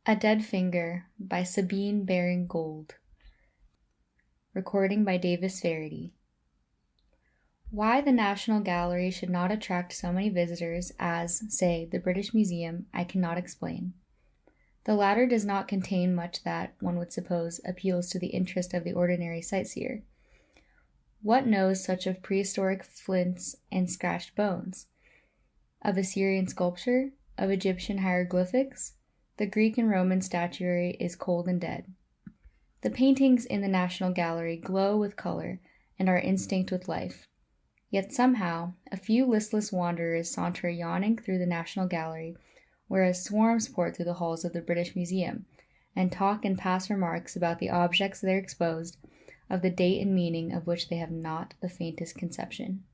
A Dead Finger by Sabine Baring-Gould. Recording by Davis Verity. Why the National Gallery should not attract so many visitors as, say, the British Museum, I cannot explain. The latter does not contain much that, one would suppose, appeals to the interest of the ordinary sightseer. What knows such of prehistoric flints and scratched bones? Of Assyrian sculpture? Of Egyptian hieroglyphics? The Greek and Roman statuary is cold and dead. The paintings in the National Gallery glow with color and are instinct with life. Yet somehow, a few listless wanderers saunter yawning through the National Gallery, whereas swarms pour through the halls of the British Museum, and talk and pass remarks about the objects there exposed, of the date and meaning of which they have not the faintest conception.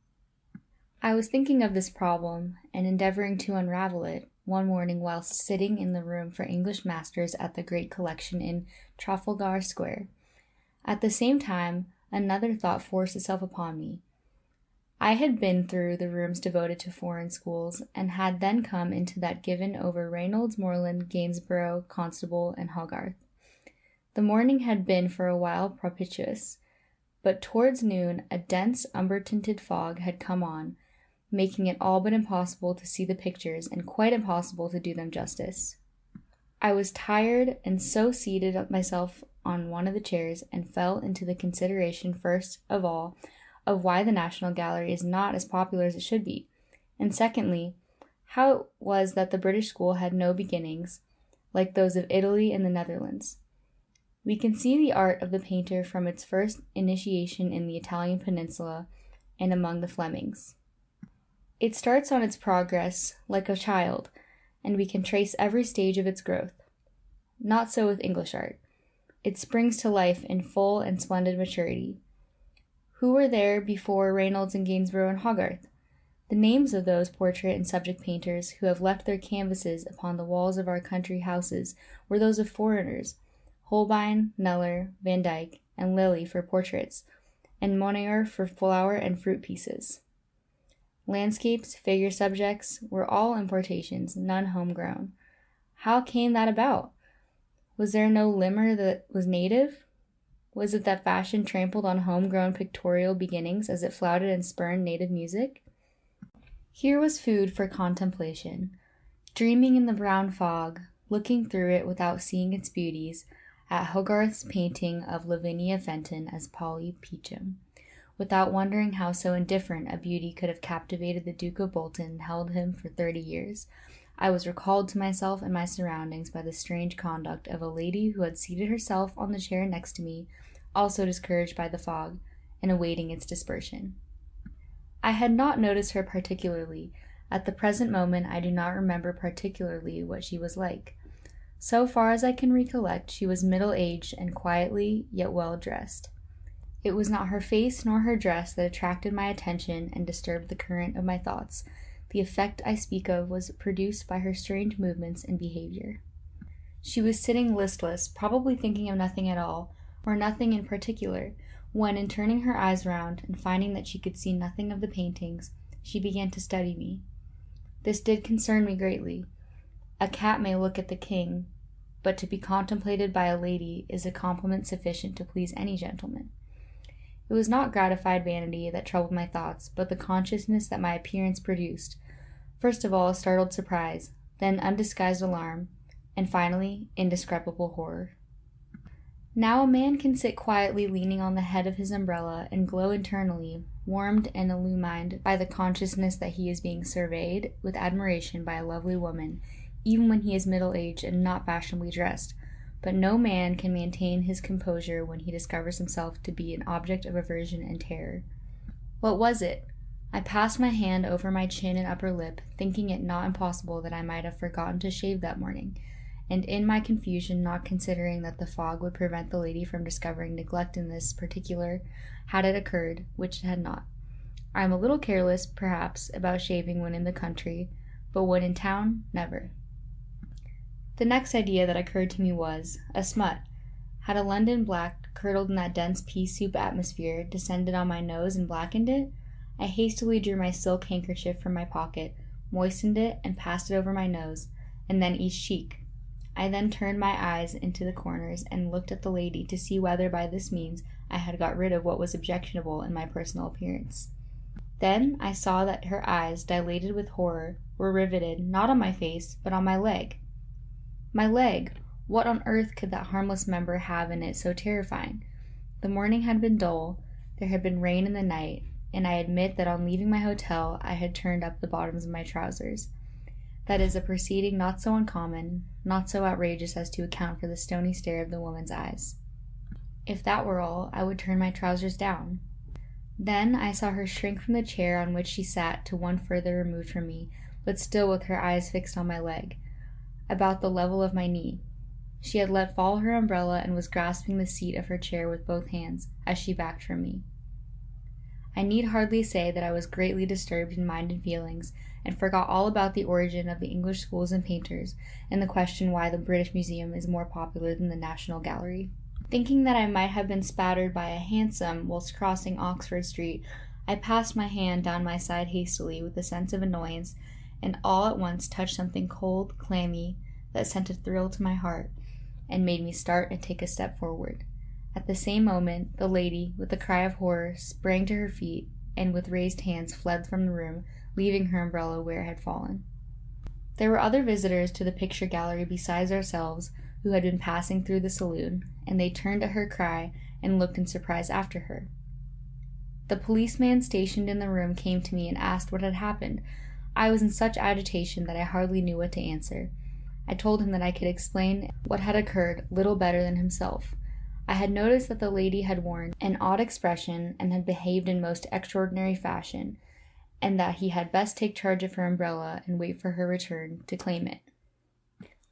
I was thinking of this problem, and endeavoring to unravel it, one morning whilst sitting in the room for English masters at the Great Collection in Trafalgar Square. At the same time, another thought forced itself upon me. I had been through the rooms devoted to foreign schools, and had then come into that given over Reynolds, Moreland, Gainsborough, Constable, and Hogarth. The morning had been for a while propitious, but towards noon a dense umber-tinted fog had come on, making it all but impossible to see the pictures and quite impossible to do them justice. I was tired, and so seated myself on one of the chairs and fell into the consideration first of all of why the National Gallery is not as popular as it should be, and secondly, how it was that the British school had no beginnings, like those of Italy and the Netherlands. We can see the art of the painter from its first initiation in the Italian peninsula and among the Flemings. It starts on its progress like a child, and we can trace every stage of its growth. Not so with English art. It springs to life in full and splendid maturity. Who were there before Reynolds and Gainsborough and Hogarth? The names of those portrait and subject painters who have left their canvases upon the walls of our country houses were those of foreigners, Holbein, Kneller, Van Dyck, and Lilly for portraits, and Monet for flower and fruit pieces. Landscapes, figure subjects, were all importations, none homegrown. How came that about? Was there no limner that was native? Was it that fashion trampled on homegrown pictorial beginnings as it flouted and spurned native music? Here was food for contemplation. Dreaming in the brown fog, looking through it without seeing its beauties, at Hogarth's painting of Lavinia Fenton as Polly Peachum, without wondering how so indifferent a beauty could have captivated the Duke of Bolton and held him for 30 years, I was recalled to myself and my surroundings by the strange conduct of a lady who had seated herself on the chair next to me, also discouraged by the fog, and awaiting its dispersion. I had not noticed her particularly. At the present moment I do not remember particularly what she was like. So far as I can recollect, she was middle-aged and quietly, yet well-dressed. It was not her face nor her dress that attracted my attention and disturbed the current of my thoughts. The effect I speak of was produced by her strange movements and behavior. She was sitting listless, probably thinking of nothing at all, or nothing in particular, when, in turning her eyes round, and finding that she could see nothing of the paintings, she began to study me. This did concern me greatly. A cat may look at the king, but to be contemplated by a lady is a compliment sufficient to please any gentleman. It was not gratified vanity that troubled my thoughts, but the consciousness that my appearance produced, first of all a startled surprise, then undisguised alarm, and finally indescribable horror. Now a man can sit quietly leaning on the head of his umbrella and glow internally, warmed and illumined by the consciousness that he is being surveyed with admiration by a lovely woman, even when he is middle-aged and not fashionably dressed, but no man can maintain his composure when he discovers himself to be an object of aversion and terror. What was it? I passed my hand over my chin and upper lip, thinking it not impossible that I might have forgotten to shave that morning, and in my confusion not considering that the fog would prevent the lady from discovering neglect in this particular, had it occurred, which it had not. I am a little careless, perhaps, about shaving when in the country, but when in town, never. The next idea that occurred to me was, a smut. Had a London black, curdled in that dense pea-soup atmosphere, descended on my nose and blackened it? I hastily drew my silk handkerchief from my pocket, moistened it, and passed it over my nose, and then each cheek. I then turned my eyes into the corners and looked at the lady to see whether by this means I had got rid of what was objectionable in my personal appearance. Then I saw that her eyes, dilated with horror, were riveted not on my face, but on my leg. My leg! What on earth could that harmless member have in it so terrifying? The morning had been dull, there had been rain in the night, and I admit that on leaving my hotel I had turned up the bottoms of my trousers. That is a proceeding not so uncommon, not so outrageous as to account for the stony stare of the woman's eyes. If that were all, I would turn my trousers down. Then I saw her shrink from the chair on which she sat to one further removed from me, but still with her eyes fixed on my leg, about the level of my knee. She had let fall her umbrella and was grasping the seat of her chair with both hands, as she backed from me. I need hardly say that I was greatly disturbed in mind and feelings, and forgot all about the origin of the English schools and painters, and the question why the British Museum is more popular than the National Gallery. Thinking that I might have been spattered by a hansom whilst crossing Oxford Street, I passed my hand down my side hastily with a sense of annoyance, and all at once touched something cold, clammy, that sent a thrill to my heart, and made me start and take a step forward. At the same moment, the lady, with a cry of horror, sprang to her feet, and with raised hands fled from the room, leaving her umbrella where it had fallen. There were other visitors to the picture gallery besides ourselves, who had been passing through the saloon, and they turned at her cry and looked in surprise after her. The policeman stationed in the room came to me and asked what had happened. I was in such agitation that I hardly knew what to answer. I told him that I could explain what had occurred little better than himself. I had noticed that the lady had worn an odd expression and had behaved in most extraordinary fashion, and that he had best take charge of her umbrella and wait for her return to claim it.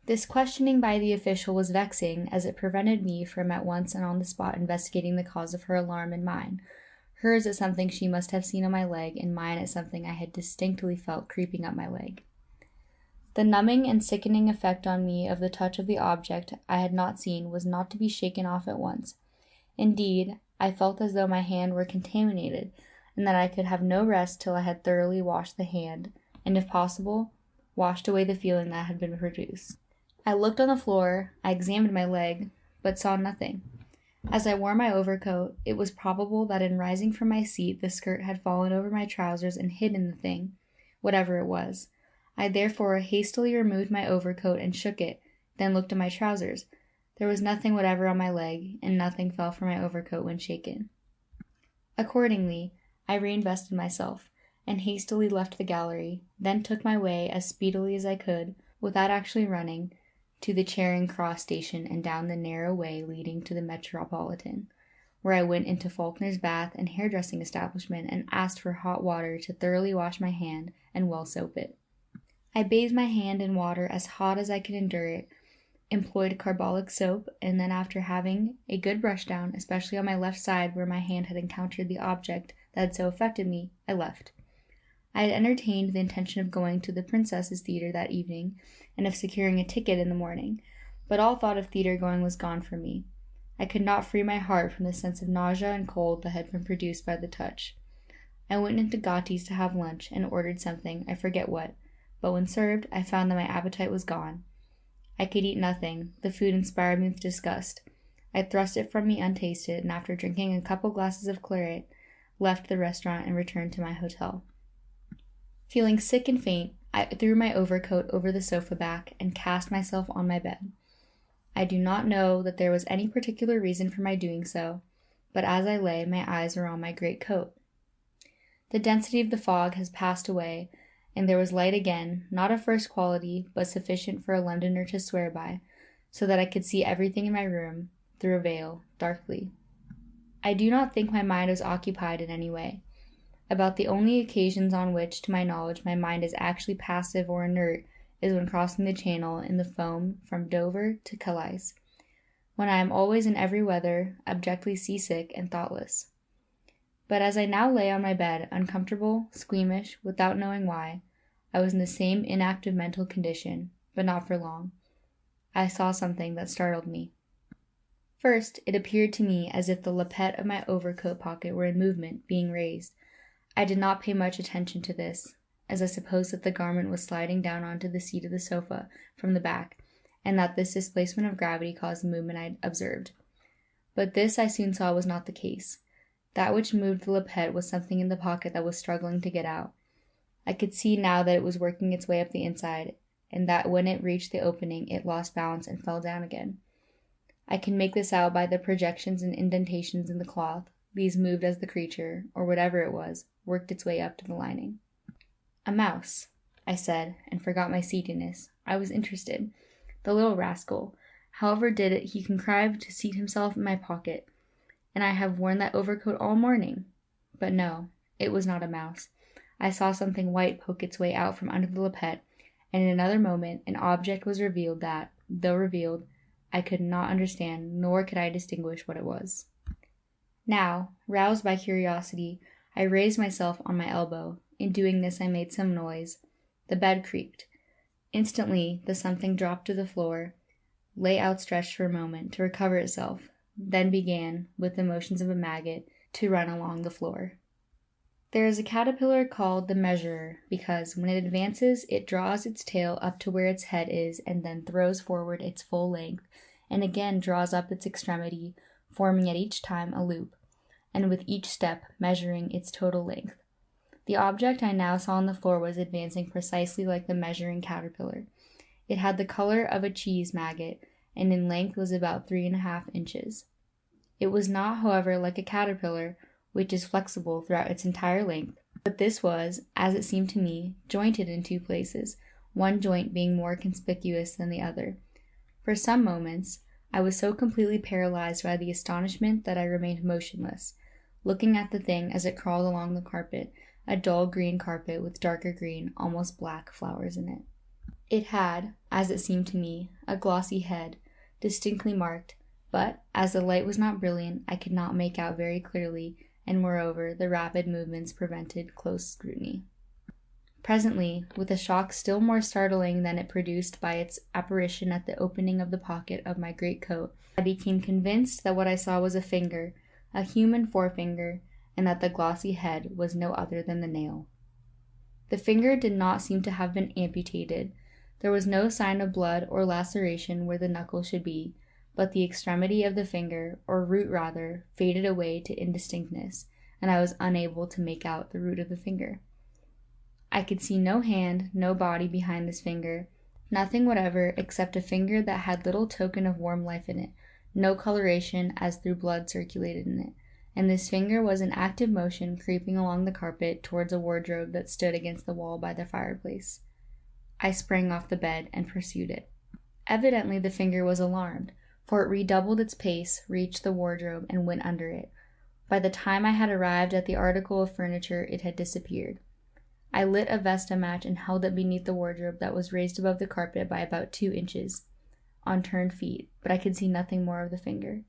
This questioning by the official was vexing, as it prevented me from at once and on the spot investigating the cause of her alarm and mine. Hers at something she must have seen on my leg, and mine at something I had distinctly felt creeping up my leg. The numbing and sickening effect on me of the touch of the object I had not seen was not to be shaken off at once. Indeed, I felt as though my hand were contaminated, and that I could have no rest till I had thoroughly washed the hand, and, if possible, washed away the feeling that had been produced. I looked on the floor, I examined my leg, but saw nothing. As I wore my overcoat, it was probable that in rising from my seat the skirt had fallen over my trousers and hidden the thing, whatever it was. I therefore hastily removed my overcoat and shook it, then looked at my trousers. There was nothing whatever on my leg, and nothing fell from my overcoat when shaken. Accordingly, I reinvested myself, and hastily left the gallery, then took my way as speedily as I could, without actually running, to the Charing Cross station and down the narrow way leading to the Metropolitan, where I went into Faulkner's bath and hairdressing establishment and asked for hot water to thoroughly wash my hand and well soap it. I bathed my hand in water as hot as I could endure it, employed carbolic soap, and then after having a good brush down, especially on my left side where my hand had encountered the object that had so affected me, I left. I had entertained the intention of going to the Princess's Theatre that evening, and of securing a ticket in the morning, but all thought of theatre going was gone from me. I could not free my heart from the sense of nausea and cold that had been produced by the touch. I went into Gotti's to have lunch, and ordered something, I forget what, but when served, I found that my appetite was gone. I could eat nothing. The food inspired me with disgust. I thrust it from me untasted, and after drinking a couple glasses of claret, left the restaurant and returned to my hotel. Feeling sick and faint, I threw my overcoat over the sofa back and cast myself on my bed. I do not know that there was any particular reason for my doing so, but as I lay, my eyes were on my great coat. The density of the fog has passed away, and there was light again, not of first quality, but sufficient for a Londoner to swear by, so that I could see everything in my room, through a veil, darkly. I do not think my mind was occupied in any way. About the only occasions on which, to my knowledge, my mind is actually passive or inert is when crossing the Channel in the foam from Dover to Calais, when I am always in every weather abjectly seasick and thoughtless. But as I now lay on my bed, uncomfortable, squeamish, without knowing why, I was in the same inactive mental condition, but not for long. I saw something that startled me. First, it appeared to me as if the lappet of my overcoat pocket were in movement, being raised. I did not pay much attention to this, as I supposed that the garment was sliding down onto the seat of the sofa from the back, and that this displacement of gravity caused the movement I observed. But this I soon saw was not the case. That which moved the lappet was something in the pocket that was struggling to get out. I could see now that it was working its way up the inside, and that when it reached the opening it lost balance and fell down again. I can make this out by the projections and indentations in the cloth. These moved as the creature, or whatever it was, worked its way up to the lining. "A mouse," I said, and forgot my seatiness. I was interested. The little rascal. However did it he contrive to seat himself in my pocket, and I have worn that overcoat all morning? But no, it was not a mouse. I saw something white poke its way out from under the lappet, and in another moment an object was revealed that, though revealed, I could not understand, nor could I distinguish what it was. Now, roused by curiosity, I raised myself on my elbow. In doing this I made some noise. The bed creaked. Instantly the something dropped to the floor, lay outstretched for a moment to recover itself, then began, with the motions of a maggot, to run along the floor. There is a caterpillar called the measurer, because, when it advances, it draws its tail up to where its head is, and then throws forward its full length, and again draws up its extremity, forming at each time a loop, and with each step measuring its total length. The object I now saw on the floor was advancing precisely like the measuring caterpillar. It had the color of a cheese maggot, and in length was about 3½ inches. It was not, however, like a caterpillar, which is flexible throughout its entire length, but this was, as it seemed to me, jointed in 2 places, one joint being more conspicuous than the other. For some moments I was so completely paralyzed by the astonishment that I remained motionless, looking at the thing as it crawled along the carpet, a dull green carpet with darker green, almost black, flowers in it. It had, as it seemed to me, a glossy head, distinctly marked, but, as the light was not brilliant, I could not make out very clearly, and moreover the rapid movements prevented close scrutiny. Presently, with a shock still more startling than it produced by its apparition at the opening of the pocket of my greatcoat, I became convinced that what I saw was a finger, a human forefinger, and that the glossy head was no other than the nail. The finger did not seem to have been amputated. There was no sign of blood or laceration where the knuckle should be, but the extremity of the finger, or root rather, faded away to indistinctness, and I was unable to make out the root of the finger. I could see no hand, no body behind this finger, nothing whatever except a finger that had little token of warm life in it, no coloration as though blood circulated in it, and this finger was in active motion creeping along the carpet towards a wardrobe that stood against the wall by the fireplace. I sprang off the bed and pursued it. Evidently the finger was alarmed, for it redoubled its pace, reached the wardrobe, and went under it. By the time I had arrived at the article of furniture it had disappeared. I lit a Vesta match and held it beneath the wardrobe that was raised above the carpet by about 2 inches, on turned feet, but I could see nothing more of the finger.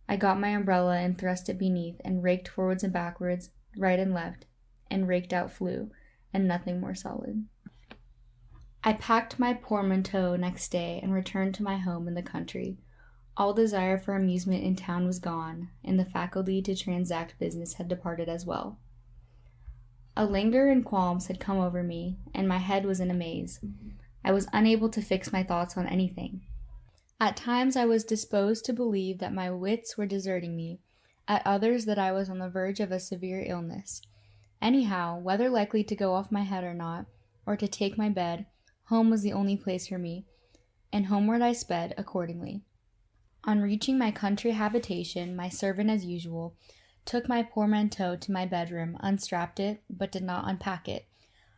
I got my umbrella and thrust it beneath, and raked forwards and backwards, right and left, and raked out flue, and nothing more solid. I packed my portmanteau next day and returned to my home in the country. All desire for amusement in town was gone, and the faculty to transact business had departed as well. A languor and qualms had come over me, and my head was in a maze. I was unable to fix my thoughts on anything. At times I was disposed to believe that my wits were deserting me, at others that I was on the verge of a severe illness. Anyhow, whether likely to go off my head or not, or to take my bed, home was the only place for me, and homeward I sped accordingly. On reaching my country habitation, my servant, as usual, took my portmanteau to my bedroom, unstrapped it, but did not unpack it.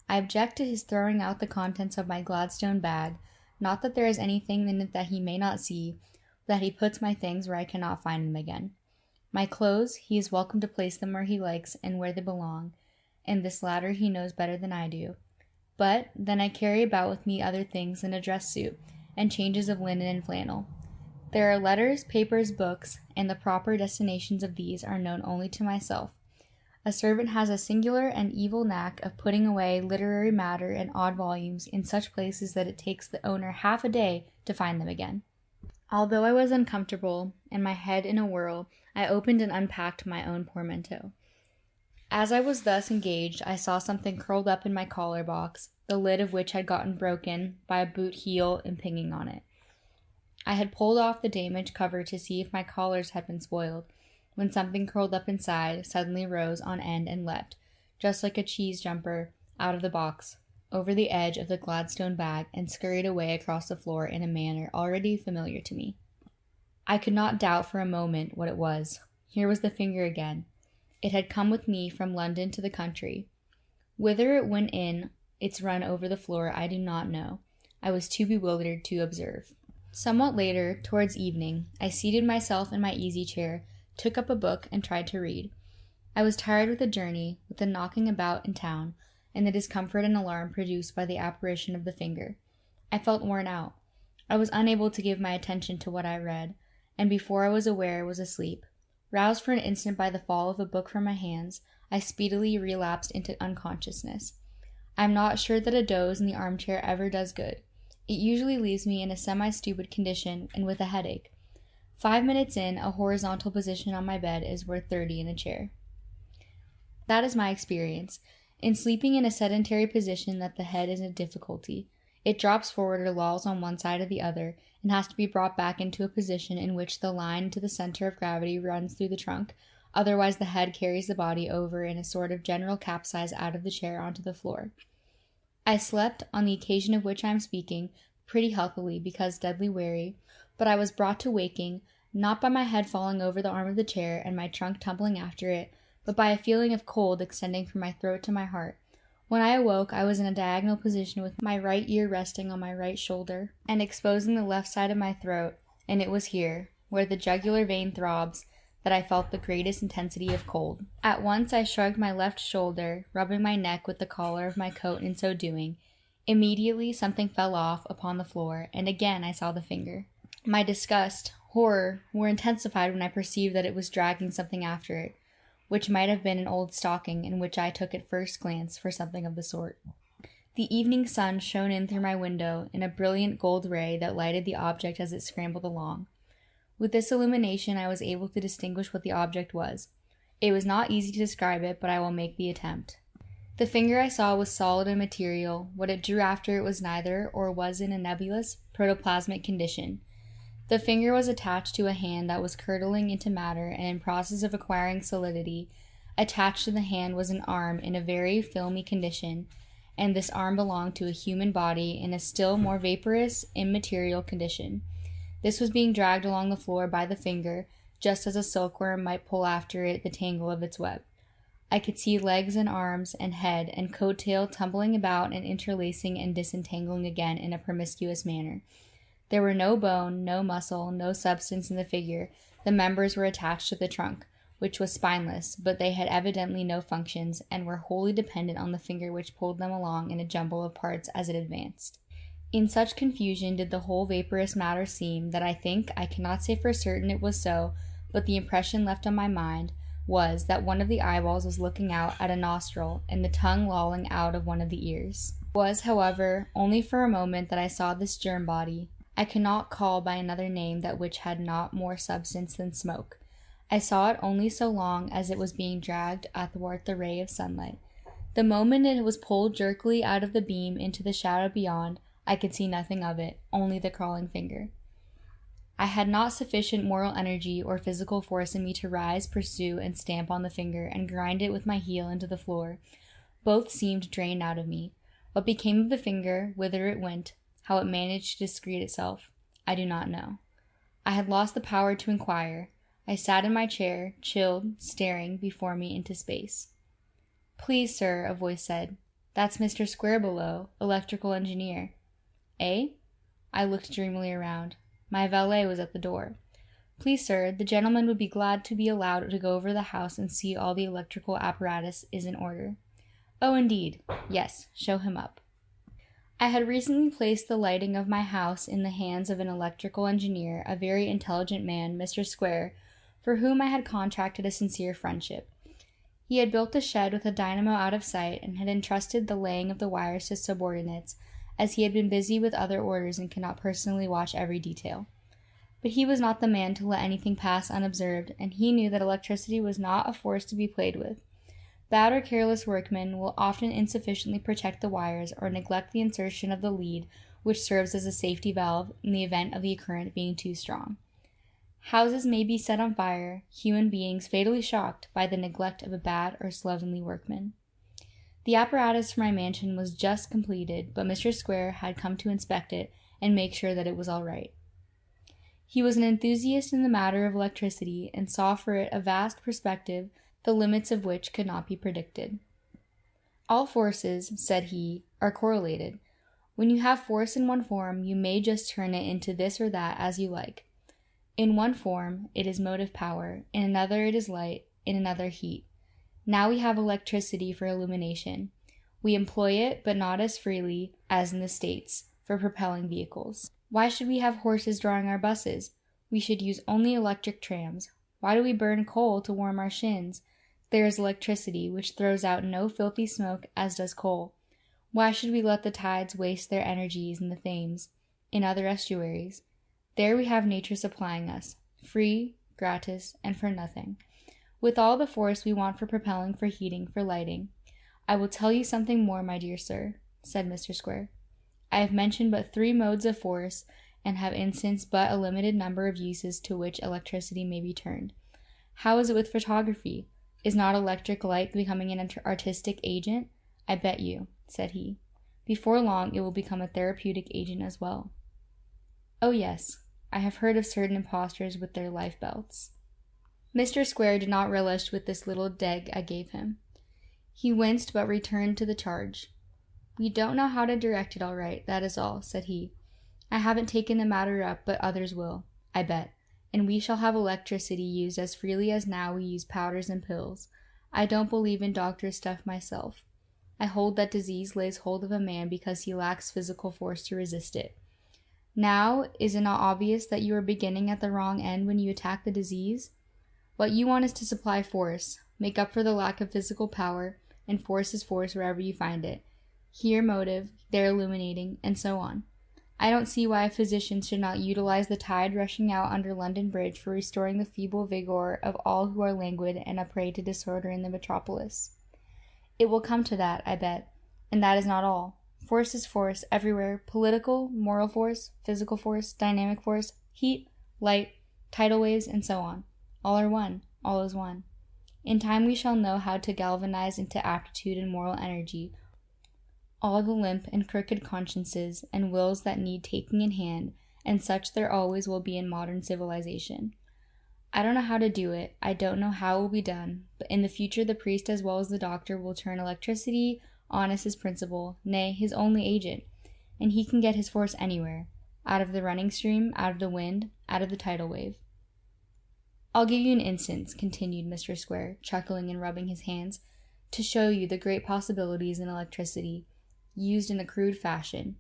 I object to his throwing out the contents of my Gladstone bag, not that there is anything in it that he may not see, but that he puts my things where I cannot find them again. My clothes, he is welcome to place them where he likes and where they belong, and this latter he knows better than I do. But then I carry about with me other things than a dress suit, and changes of linen and flannel. There are letters, papers, books, and the proper destinations of these are known only to myself. A servant has a singular and evil knack of putting away literary matter and odd volumes in such places that it takes the owner half a day to find them again. Although I was uncomfortable, and my head in a whirl, I opened and unpacked my own portmanteau. As I was thus engaged, I saw something curled up in my collar box, the lid of which had gotten broken by a boot heel impinging on it. I had pulled off the damaged cover to see if my collars had been spoiled, when something curled up inside suddenly rose on end and leapt, just like a cheese jumper, out of the box, over the edge of the Gladstone bag, and scurried away across the floor in a manner already familiar to me. I could not doubt for a moment what it was. Here was the finger again. It had come with me from London to the country. Whither it went in its run over the floor I do not know. I was too bewildered to observe. Somewhat later, towards evening, I seated myself in my easy chair, took up a book, and tried to read. I was tired with the journey, with the knocking about in town, and the discomfort and alarm produced by the apparition of the finger. I felt worn out. I was unable to give my attention to what I read, and before I was aware was asleep. Roused for an instant by the fall of a book from my hands, I speedily relapsed into unconsciousness. I am not sure that a doze in the armchair ever does good. It usually leaves me in a semi-stupid condition and with a headache. 5 minutes in, a horizontal position on my bed is worth 30 in a chair. That is my experience. In sleeping in a sedentary position, that the head is a difficulty. It drops forward or lolls on one side or the other, and has to be brought back into a position in which the line to the center of gravity runs through the trunk, otherwise the head carries the body over in a sort of general capsize out of the chair onto the floor. I slept, on the occasion of which I am speaking, pretty healthily because deadly weary, but I was brought to waking, not by my head falling over the arm of the chair and my trunk tumbling after it, but by a feeling of cold extending from my throat to my heart. When I awoke, I was in a diagonal position with my right ear resting on my right shoulder and exposing the left side of my throat, and it was here, where the jugular vein throbs, that I felt the greatest intensity of cold. At once I shrugged my left shoulder, rubbing my neck with the collar of my coat in so doing. Immediately something fell off upon the floor, and again I saw the finger. My disgust, horror, were intensified when I perceived that it was dragging something after it, which might have been an old stocking, in which I took at first glance for something of the sort. The evening sun shone in through my window in a brilliant gold ray that lighted the object as it scrambled along. With this illumination I was able to distinguish what the object was. It was not easy to describe it, but I will make the attempt. The finger I saw was solid and material. What it drew after it was neither, or was in a nebulous, protoplasmic condition. The finger was attached to a hand that was curdling into matter and in process of acquiring solidity. Attached to the hand was an arm in a very filmy condition, and this arm belonged to a human body in a still more vaporous, immaterial condition. This was being dragged along the floor by the finger, just as a silkworm might pull after it the tangle of its web. I could see legs and arms and head and coat-tail tumbling about and interlacing and disentangling again in a promiscuous manner. There were no bone, no muscle, no substance in the figure. The members were attached to the trunk, which was spineless, but they had evidently no functions, and were wholly dependent on the finger which pulled them along in a jumble of parts as it advanced. In such confusion did the whole vaporous matter seem, that I think, I cannot say for certain it was so, but the impression left on my mind was that one of the eyeballs was looking out at a nostril, and the tongue lolling out of one of the ears. It was, however, only for a moment that I saw this germ body. I cannot call by another name that which had not more substance than smoke. I saw it only so long as it was being dragged athwart the ray of sunlight. The moment it was pulled jerkily out of the beam into the shadow beyond, I could see nothing of it, only the crawling finger. I had not sufficient moral energy or physical force in me to rise, pursue, and stamp on the finger, and grind it with my heel into the floor. Both seemed drained out of me. What became of the finger, whither it went, how it managed to discreet itself, I do not know. I had lost the power to inquire. I sat in my chair, chilled, staring before me into space. "Please, sir," a voice said. "That's Mr. Square below, electrical engineer." "Eh?" I looked dreamily around. My valet was at the door. "Please, sir, the gentleman would be glad to be allowed to go over the house and see all the electrical apparatus is in order." "Oh, indeed. Yes, show him up." I had recently placed the lighting of my house in the hands of an electrical engineer, a very intelligent man, Mr. Square, for whom I had contracted a sincere friendship. He had built a shed with a dynamo out of sight, and had entrusted the laying of the wires to subordinates, as he had been busy with other orders and could not personally watch every detail. But he was not the man to let anything pass unobserved, and he knew that electricity was not a force to be played with. Bad or careless workmen will often insufficiently protect the wires, or neglect the insertion of the lead which serves as a safety valve in the event of the current being too strong. Houses may be set on fire, human beings fatally shocked by the neglect of a bad or slovenly workman. The apparatus for my mansion was just completed, but Mr. Square had come to inspect it and make sure that it was all right. He was an enthusiast in the matter of electricity and saw for it a vast perspective, the limits of which could not be predicted. All forces, said he, are correlated. When you have force in one form, you may just turn it into this or that as you like. In one form, it is motive power, in another it is light, in another heat. Now we have electricity for illumination. We employ it, but not as freely as in the States, for propelling vehicles. Why should we have horses drawing our buses? We should use only electric trams. Why do we burn coal to warm our shins? There is electricity, which throws out no filthy smoke as does coal. Why should we let the tides waste their energies in the Thames, in other estuaries? There we have nature supplying us, free, gratis, and for nothing, with all the force we want for propelling, for heating, for lighting. I will tell you something more, my dear sir, said Mr. Square. I have mentioned but 3 modes of force, and have instanced but a limited number of uses to which electricity may be turned. How is it with photography? Is not electric light becoming an artistic agent? I bet you, said he. Before long it will become a therapeutic agent as well. Oh yes, I have heard of certain impostors with their life belts. Mr. Square did not relish with this little dig I gave him. He winced, but returned to the charge. We don't know how to direct it all right, that is all, said he. I haven't taken the matter up, but others will, I bet, and we shall have electricity used as freely as now we use powders and pills. I don't believe in doctor's stuff myself. I hold that disease lays hold of a man because he lacks physical force to resist it. Now, is it not obvious that you are beginning at the wrong end when you attack the disease? What you want is to supply force, make up for the lack of physical power, and force is force wherever you find it. Here motive, there illuminating, and so on. I don't see why physicians should not utilize the tide rushing out under London Bridge for restoring the feeble vigor of all who are languid and a prey to disorder in the metropolis. It will come to that, I bet, and that is not all. Force is force everywhere, political, moral force, physical force, dynamic force, heat, light, tidal waves, and so on. All are one, all is one. In time we shall know how to galvanize into aptitude and moral energy all the limp and crooked consciences and wills that need taking in hand, and such there always will be in modern civilization. I don't know how to do it, I don't know how it will be done, but in the future the priest as well as the doctor will turn electricity on as his principal, nay, his only agent, and he can get his force anywhere, out of the running stream, out of the wind, out of the tidal wave. I'll give you an instance, continued Mr. Square, chuckling and rubbing his hands, to show you the great possibilities in electricity, used in a crude fashion.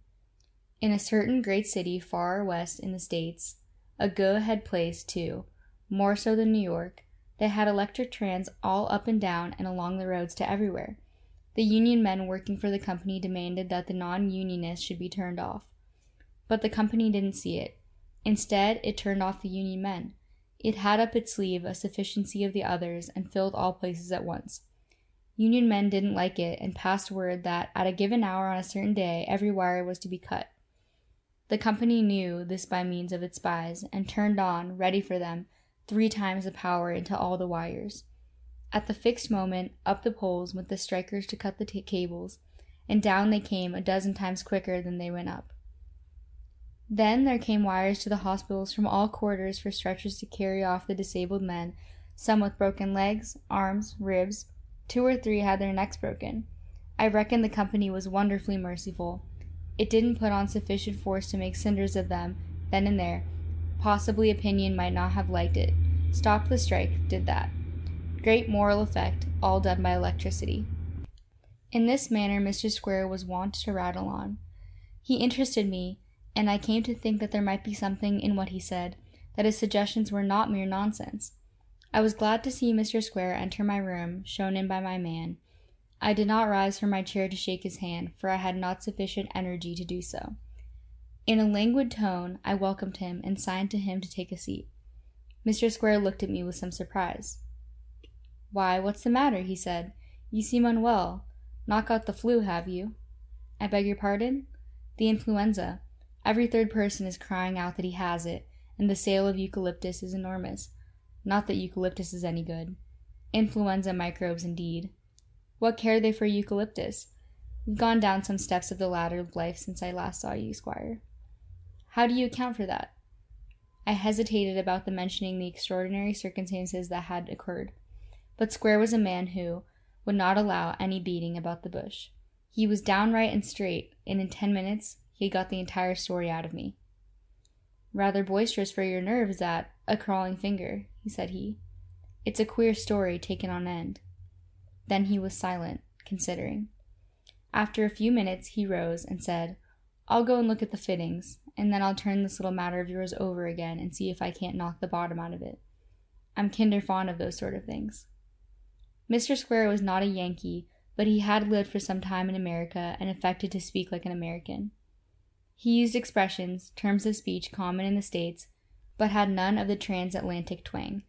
In a certain great city far west in the States, a go-ahead place, too, more so than New York, they had electric trams all up and down and along the roads to everywhere. The union men working for the company demanded that the non-unionists should be turned off. But the company didn't see it. Instead, it turned off the union men. It had up its sleeve a sufficiency of the others and filled all places at once. Union men didn't like it and passed word that at a given hour on a certain day every wire was to be cut. The company knew this by means of its spies and turned on, ready for them, 3 times the power into all the wires. At the fixed moment, up the poles went the strikers to cut the cables, and down they came a dozen times quicker than they went up. Then there came wires to the hospitals from all quarters for stretchers to carry off the disabled men, some with broken legs, arms, ribs. 2 or 3 had their necks broken. I reckon the company was wonderfully merciful. It didn't put on sufficient force to make cinders of them, then and there. Possibly opinion might not have liked it. Stopped the strike, did that. Great moral effect, all done by electricity. In this manner Mr. Square was wont to rattle on. He interested me, and I came to think that there might be something in what he said, that his suggestions were not mere nonsense. I was glad to see Mr. Square enter my room, shown in by my man. I did not rise from my chair to shake his hand, for I had not sufficient energy to do so. In a languid tone, I welcomed him and signed to him to take a seat. Mr. Square looked at me with some surprise. "Why, what's the matter?" he said. "You seem unwell. Not got the flu, have you?" "I beg your pardon?" "The influenza. Every third person is crying out that he has it, and the sale of eucalyptus is enormous. Not that eucalyptus is any good. Influenza microbes, indeed. What care they for eucalyptus? We've gone down some steps of the ladder of life since I last saw you, Squire. How do you account for that? I hesitated about the mentioning the extraordinary circumstances that had occurred, but Square was a man who would not allow any beating about the bush. He was downright and straight, and in 10 minutes he had got the entire story out of me. Rather boisterous for your nerves, that, a crawling finger, said he. It's a queer story taken on end. Then he was silent, considering. After a few minutes he rose and said, I'll go and look at the fittings, and then I'll turn this little matter of yours over again and see if I can't knock the bottom out of it. I'm kinder fond of those sort of things. Mr. Square was not a Yankee, but he had lived for some time in America and affected to speak like an American. He used expressions, terms of speech common in the States, but had none of the transatlantic twang.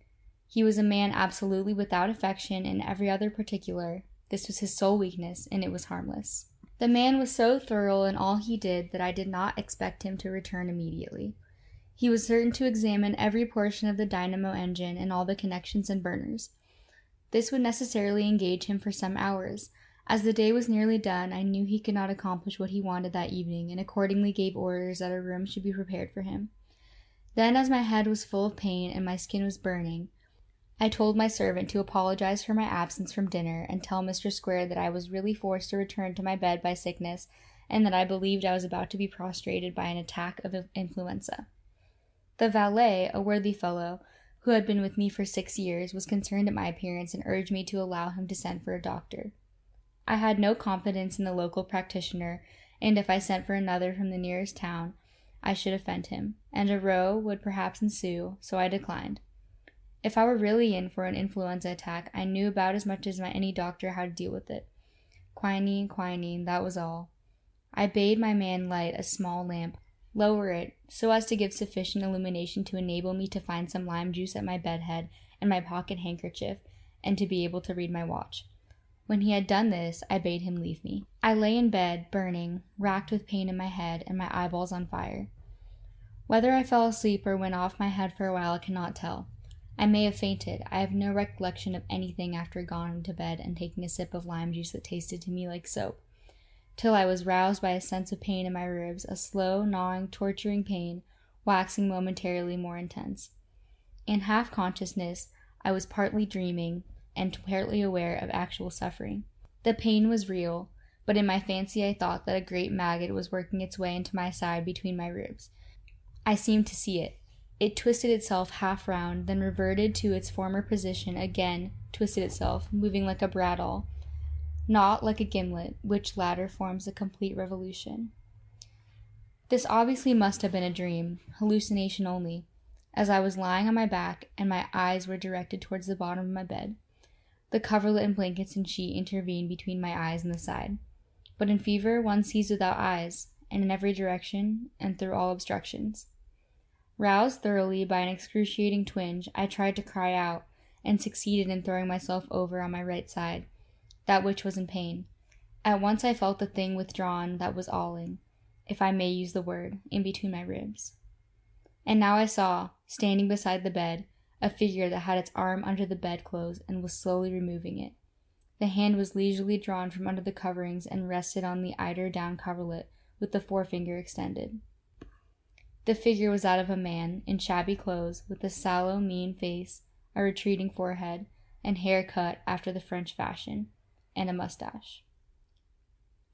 He was a man absolutely without affection in every other particular. This was his sole weakness, and it was harmless. The man was so thorough in all he did that I did not expect him to return immediately. He was certain to examine every portion of the dynamo engine and all the connections and burners. This would necessarily engage him for some hours. As the day was nearly done, I knew he could not accomplish what he wanted that evening, and accordingly gave orders that a room should be prepared for him. Then, as my head was full of pain and my skin was burning, I told my servant to apologize for my absence from dinner and tell Mr. Square that I was really forced to return to my bed by sickness, and that I believed I was about to be prostrated by an attack of influenza. The valet, a worthy fellow, who had been with me for 6 years, was concerned at my appearance and urged me to allow him to send for a doctor. I had no confidence in the local practitioner, and if I sent for another from the nearest town, I should offend him, and a row would perhaps ensue, so I declined. If I were really in for an influenza attack, I knew about as much as any doctor how to deal with it. Quinine, that was all. I bade my man light a small lamp, lower it, so as to give sufficient illumination to enable me to find some lime juice at my bedhead and my pocket handkerchief, and to be able to read my watch. When he had done this, I bade him leave me. I lay in bed, burning, racked with pain in my head, and my eyeballs on fire. Whether I fell asleep or went off my head for a while I cannot tell. I may have fainted. I have no recollection of anything after going to bed and taking a sip of lime juice that tasted to me like soap, till I was roused by a sense of pain in my ribs, a slow, gnawing, torturing pain, waxing momentarily more intense. In half-consciousness, I was partly dreaming and partly aware of actual suffering. The pain was real, but in my fancy I thought that a great maggot was working its way into my side between my ribs. I seemed to see it. It twisted itself half round, then reverted to its former position, again twisted itself, moving like a bradawl, not like a gimlet, which latter forms a complete revolution. This obviously must have been a dream, hallucination only, as I was lying on my back, and my eyes were directed towards the bottom of my bed. The coverlet and blankets and sheet intervened between my eyes and the side. But in fever one sees without eyes, and in every direction, and through all obstructions. Roused thoroughly by an excruciating twinge, I tried to cry out, and succeeded in throwing myself over on my right side, that which was in pain. At once I felt the thing withdrawn that was awling, if I may use the word, in between my ribs. And now I saw, standing beside the bed, a figure that had its arm under the bedclothes and was slowly removing it. The hand was leisurely drawn from under the coverings and rested on the eider-down coverlet with the forefinger extended. The figure was that of a man, in shabby clothes, with a sallow, mean face, a retreating forehead, and hair cut after the French fashion, and a mustache.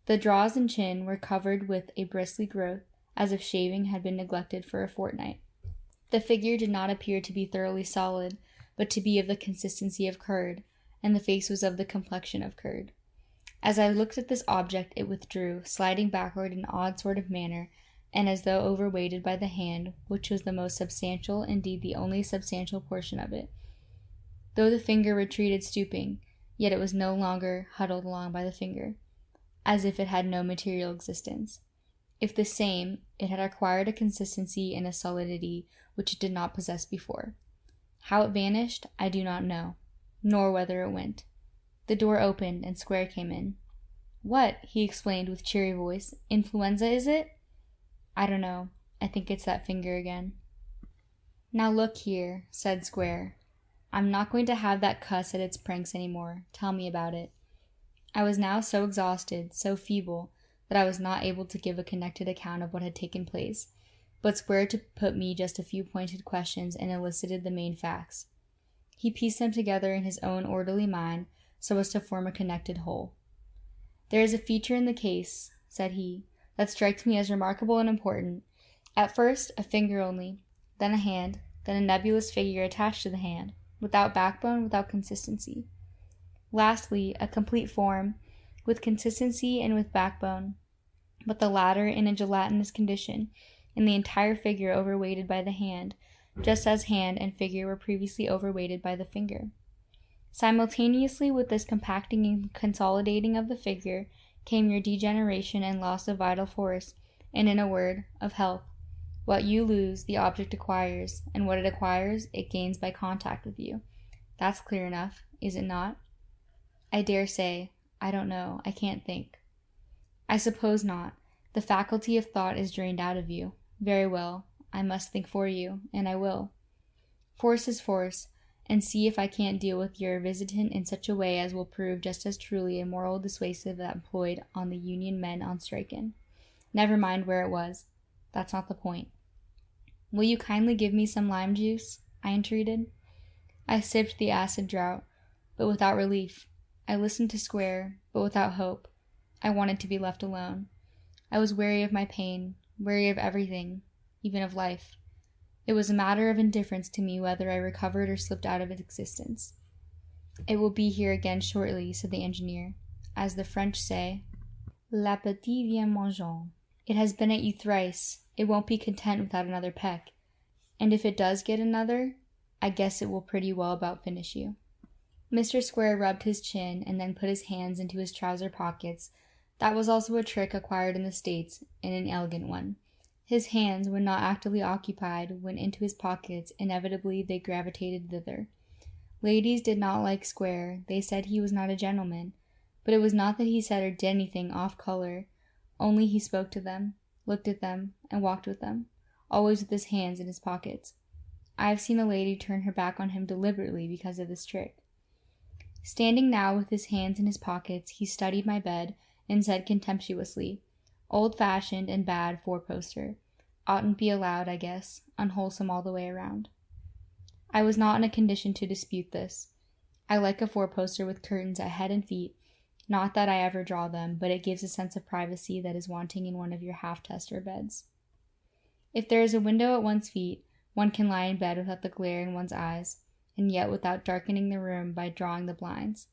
The jaws and chin were covered with a bristly growth, as if shaving had been neglected for a fortnight. The figure did not appear to be thoroughly solid, but to be of the consistency of curd, and the face was of the complexion of curd. As I looked at this object, it withdrew, sliding backward in an odd sort of manner, and as though overweighted by the hand, which was the most substantial, indeed the only substantial portion of it. Though the finger retreated stooping, yet it was no longer huddled along by the finger, as if it had no material existence. If the same, it had acquired a consistency and a solidity which it did not possess before. How it vanished, I do not know, nor whether it went. The door opened, and Square came in. "What?" he exclaimed with cheery voice. "Influenza, is it?" I don't know. I think it's that finger again. Now look here, said Square. I'm not going to have that cuss at its pranks any more. Tell me about it. I was now so exhausted, so feeble, that I was not able to give a connected account of what had taken place, but Square to put me just a few pointed questions and elicited the main facts. He pieced them together in his own orderly mind so as to form a connected whole. There is a feature in the case, said he, that strikes me as remarkable and important. At first, a finger only, then a hand, then a nebulous figure attached to the hand, without backbone, without consistency. Lastly, a complete form, with consistency and with backbone, but the latter in a gelatinous condition, and the entire figure overweighted by the hand, just as hand and figure were previously overweighted by the finger. Simultaneously with this compacting and consolidating of the figure came your degeneration and loss of vital force, and in a word, of health. What you lose, the object acquires, and what it acquires, it gains by contact with you. That's clear enough, is it not? I dare say. I don't know. I can't think. I suppose not. The faculty of thought is drained out of you. Very well. I must think for you, and I will. Force is force, and see if I can't deal with your visitant in such a way as will prove just as truly a moral dissuasive that employed on the Union men on strikin'. Never mind where it was. That's not the point. Will you kindly give me some lime juice? I entreated. I sipped the acid draught, but without relief. I listened to Square, but without hope. I wanted to be left alone. I was weary of my pain, weary of everything, even of life. It was a matter of indifference to me whether I recovered or slipped out of its existence. It will be here again shortly, said the engineer. As the French say, l'appétit vient mangeant. It has been at you thrice. It won't be content without another peck. And if it does get another, I guess it will pretty well about finish you. Mr. Square rubbed his chin and then put his hands into his trouser pockets. That was also a trick acquired in the States, and an elegant one. His hands, when not actively occupied, went into his pockets. Inevitably they gravitated thither. Ladies did not like Square. They said he was not a gentleman. But it was not that he said or did anything off color. Only he spoke to them, looked at them, and walked with them, always with his hands in his pockets. I have seen a lady turn her back on him deliberately because of this trick. Standing now with his hands in his pockets, he studied my bed and said contemptuously, "Old-fashioned and bad four-poster. Oughtn't be allowed, I guess. Unwholesome all the way around." I was not in a condition to dispute this. I like a four-poster with curtains at head and feet. Not that I ever draw them, but it gives a sense of privacy that is wanting in one of your half-tester beds. If there is a window at one's feet, one can lie in bed without the glare in one's eyes, and yet without darkening the room by drawing the blinds.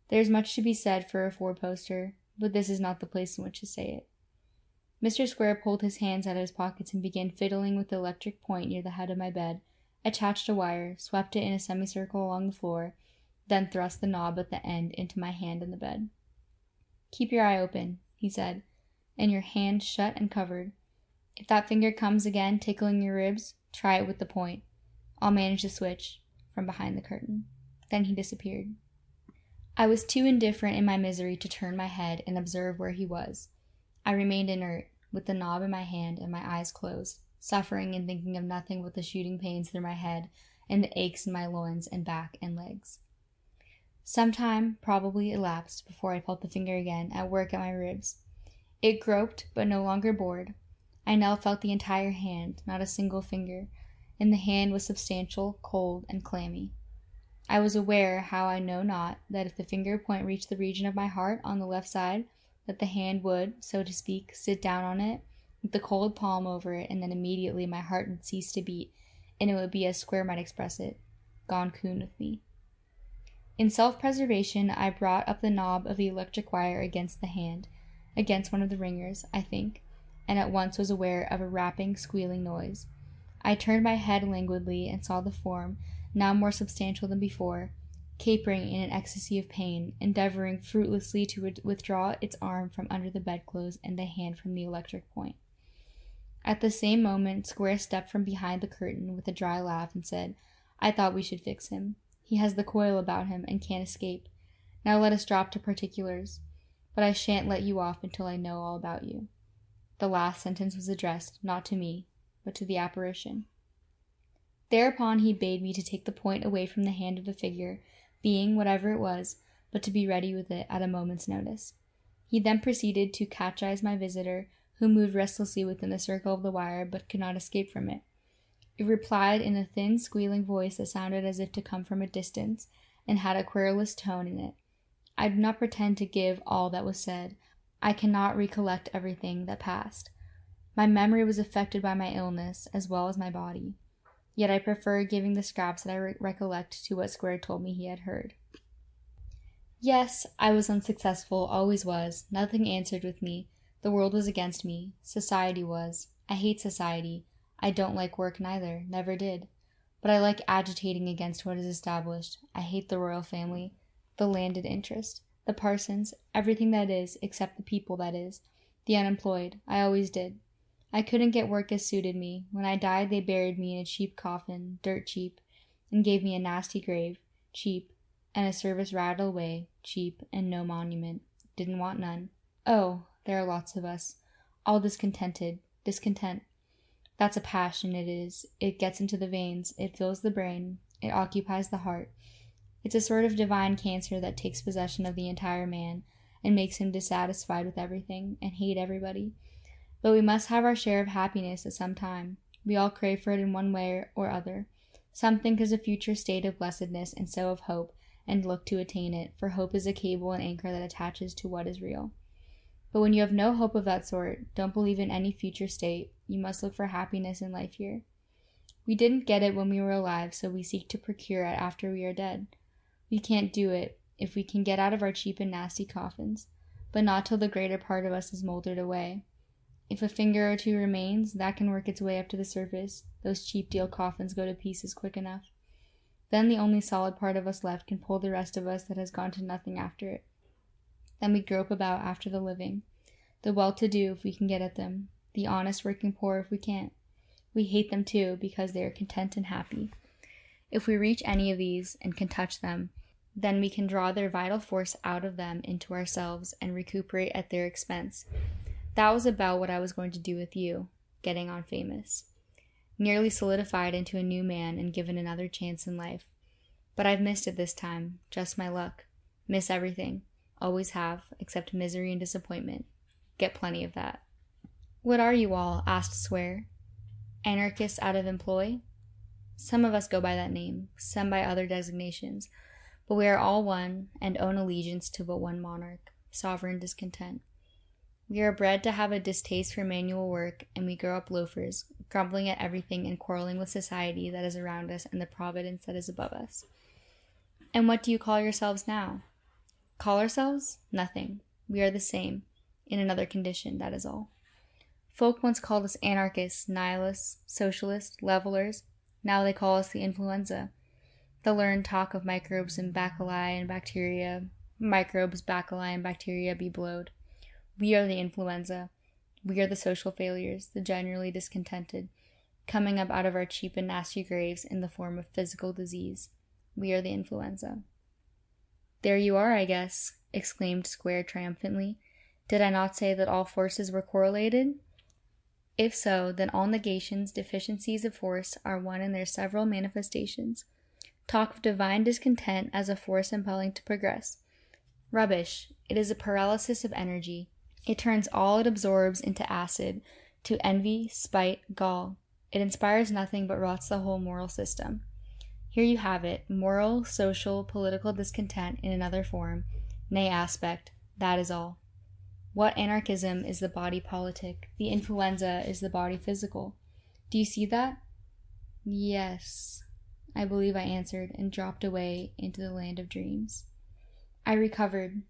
There is much to be said for a four-poster, but this is not the place in which to say it. Mr. Square pulled his hands out of his pockets and began fiddling with the electric point near the head of my bed, attached a wire, swept it in a semicircle along the floor, then thrust the knob at the end into my hand in the bed. "Keep your eye open," he said, "and your hand shut and covered. If that finger comes again tickling your ribs, try it with the point. I'll manage the switch," from behind the curtain. Then he disappeared. I was too indifferent in my misery to turn my head and observe where he was. I remained inert, with the knob in my hand and my eyes closed, suffering and thinking of nothing but the shooting pains through my head and the aches in my loins and back and legs. Some time probably elapsed before I felt the finger again at work at my ribs. It groped, but no longer bored. I now felt the entire hand, not a single finger, and the hand was substantial, cold, and clammy. I was aware, how I know not, that if the finger point reached the region of my heart on the left side, that the hand would, so to speak, sit down on it, with the cold palm over it, and then immediately my heart would cease to beat, and it would be, as Square might express it, gone coon with me. In self-preservation, I brought up the knob of the electric wire against the hand, against one of the ringers, I think, and at once was aware of a rapping, squealing noise. I turned my head languidly and saw the form, now more substantial than before, capering in an ecstasy of pain, endeavoring fruitlessly to withdraw its arm from under the bedclothes and the hand from the electric point. At the same moment, Square stepped from behind the curtain with a dry laugh and said, "I thought we should fix him. He has the coil about him and can't escape. Now let us drop to particulars. But I shan't let you off until I know all about you." The last sentence was addressed not to me, but to the apparition. Thereupon he bade me to take the point away from the hand of the figure, being whatever it was, but to be ready with it at a moment's notice. He then proceeded to catechise my visitor, who moved restlessly within the circle of the wire, but could not escape from it. It replied in a thin, squealing voice that sounded as if to come from a distance, and had a querulous tone in it. I do not pretend to give all that was said. I cannot recollect everything that passed. My memory was affected by my illness, as well as my body. Yet I prefer giving the scraps that I recollect to what Square told me he had heard. Yes, I was unsuccessful, always was. Nothing answered with me. The world was against me. Society was. I hate society. I don't like work neither, never did. But I like agitating against what is established. I hate the royal family, the landed interest, the parsons, everything that is, except the people that is, the unemployed. I always did. I couldn't get work as suited me. When I died, they buried me in a cheap coffin, dirt cheap, and gave me a nasty grave, cheap, and a service right away, cheap, and no monument. Didn't want none. Oh, there are lots of us. All discontented. Discontent. That's a passion, it is. It gets into the veins. It fills the brain. It occupies the heart. It's a sort of divine cancer that takes possession of the entire man, and makes him dissatisfied with everything, and hate everybody. But we must have our share of happiness at some time. We all crave for it in one way or other. Some think as a future state of blessedness, and so of hope, and look to attain it, for hope is a cable and anchor that attaches to what is real. But when you have no hope of that sort, don't believe in any future state, you must look for happiness in life here. We didn't get it when we were alive, so we seek to procure it after we are dead. We can't do it if we can get out of our cheap and nasty coffins, but not till the greater part of us is mouldered away. If a finger or two remains, that can work its way up to the surface. Those cheap deal coffins go to pieces quick enough. Then the only solid part of us left can pull the rest of us that has gone to nothing after it. Then we grope about after the living, the well-to-do if we can get at them, the honest working poor if we can't. We hate them too, because they are content and happy. If we reach any of these and can touch them, then we can draw their vital force out of them into ourselves and recuperate at their expense. That was about what I was going to do with you, getting on famous. Nearly solidified into a new man and given another chance in life. But I've missed it this time, just my luck. Miss everything. Always have, except misery and disappointment. Get plenty of that. What are you all? Asked Swear. Anarchists out of employ? Some of us go by that name, some by other designations, but we are all one and own allegiance to but one monarch, sovereign discontent. We are bred to have a distaste for manual work, and we grow up loafers, grumbling at everything and quarreling with society that is around us and the providence that is above us. And what do you call yourselves now? Call ourselves? Nothing. We are the same, in another condition, that is all. Folk once called us anarchists, nihilists, socialists, levelers. Now they call us the influenza. The learned talk of microbes and bacilli and bacteria. Microbes, bacilli, and bacteria be blowed. We are the influenza. We are the social failures, the generally discontented, coming up out of our cheap and nasty graves in the form of physical disease. We are the influenza. There you are, I guess, exclaimed Square triumphantly. Did I not say that all forces were correlated? If so, then all negations, deficiencies of force are one in their several manifestations. Talk of divine discontent as a force impelling to progress. Rubbish. It is a paralysis of energy. It turns all it absorbs into acid, to envy, spite, gall. It inspires nothing but rots the whole moral system. Here you have it, moral, social, political discontent in another form, nay aspect, that is all. What anarchism is the body politic, the influenza is the body physical. Do you see that? Yes, I believe I answered, and dropped away into the land of dreams. I recovered.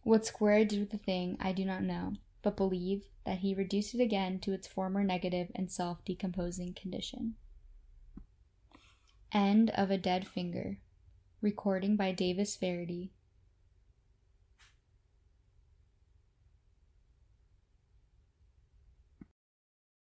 What Square did with the thing I do not know, but believe that he reduced it again to its former negative and self-decomposing condition. End of A Dead Finger. Recording by Davis Faraday.